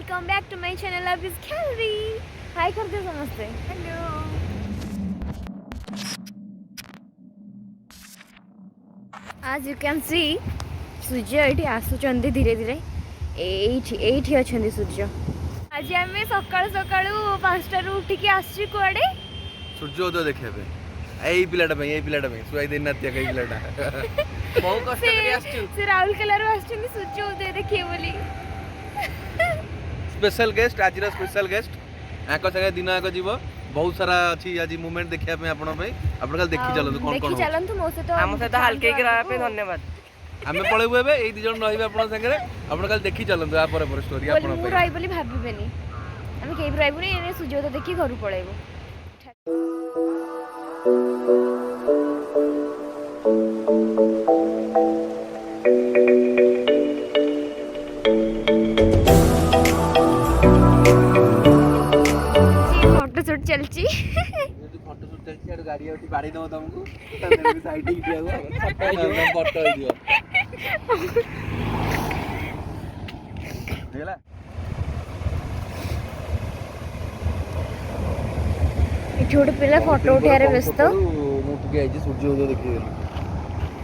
Welcome back to my channel Abhi's gallery. Hi करते समझते। Hello. आज यू कैन सी सूर्य ये आसुचंदी धीरे धीरे एठी अछंदी सूर्य। आज आमे सकाळू सकाळू 5टा रु उठिकी आसी कोडे सूर्य उदय देखिया पे एई पिलाटा पे सुआई दिन नातिया कई पिलाटा बहुत कष्ट करी आछू से राहुल कलर आछनी सूर्य उदय देखिए बोली। स्पेशल गेस्ट आज स्पेशल गेस्ट आको संगे दिन आको जीव बहुत सारा अछि आज मूवमेंट देखिया पे आपण पे आपण कल देखि चलंतु कोन कोन देखि चलंतु मो से तो हम से तो हल्के के रहा पे धन्यवाद। हमें पळेबु एबे एई दि जण रहिबे आपण संगे आपण कल देखि चलंतु आ पर स्टोरी आपण पे रहि बोली भाबिबेनी हम केइ रहिबुनी एने सूर्य उदय देखि घर पळेबु। फोटोशूट चलची फोटोशूट चलची आडो गाड़ी आउटी बाड़ी दो तुमको तने साइड ही दिया फोटो ही दियो देला एठी गोटे पिला फोटो उठारे व्यस्त मुट के आइजी सूर्य उदय देखि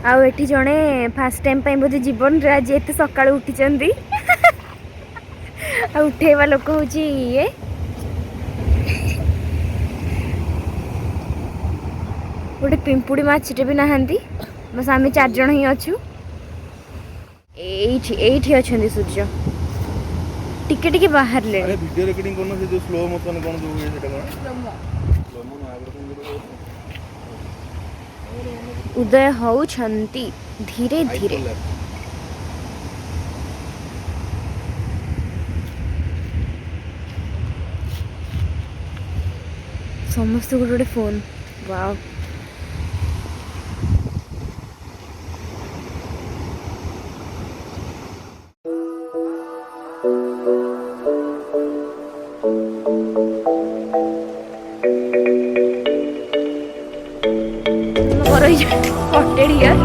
आ एठी जणे फर्स्ट टाइम पई बोधे जीवन रे आज एते सकाळ उठी चंदी आ उठेवा लोक होची ये गोटे पिंपुड़ी माछीटे भी नहांती बस आम 4 जण ही अच्छु। एठी अछंदी सूर्य टिके टिके बाहर ले अरे वीडियो रिकॉर्डिंग करनो से जो स्लो मोशन कोन जो ये सेटा कोन स्लो मोशन उदय हौ छंती धीरे धीरे समस्त गोटे phone wow spotted here.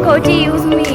Coach use me.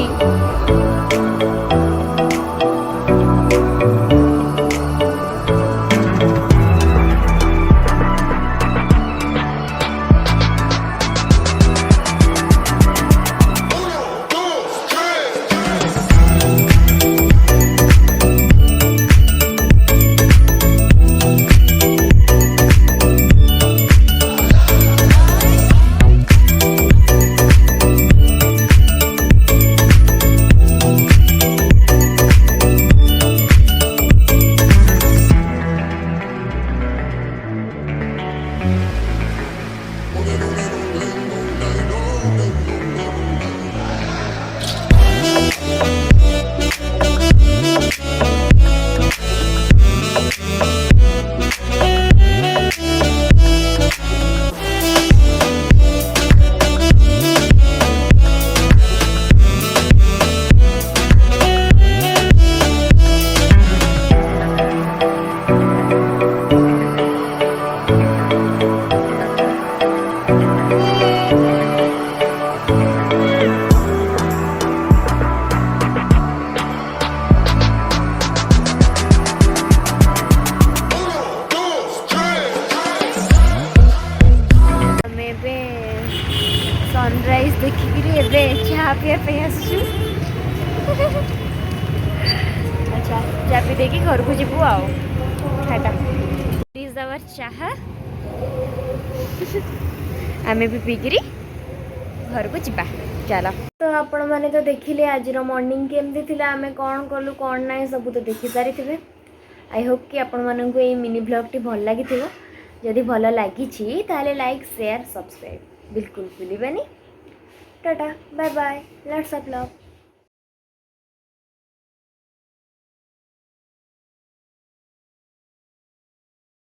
Sunrise देखिक चाह पीया पे आसु अच्छा चाह पी देखी घर को जीवु आओ टाटा प्लीज आवर चाह आमे भी पीकरी घर को जीवा चलो। तो आपण माने तो देखिले आज मॉर्निंग केमती थिला आमे कौन कलु कौन ना सब तो देखि सारी थे। आई होप कि आपण मानक ये मिनी ब्लॉग टी भल लगी जदि भल लगी ताले लाइक शेयर सब्सक्राइब बिल्कुल भूलिबेनी। Tata bye bye lots of love.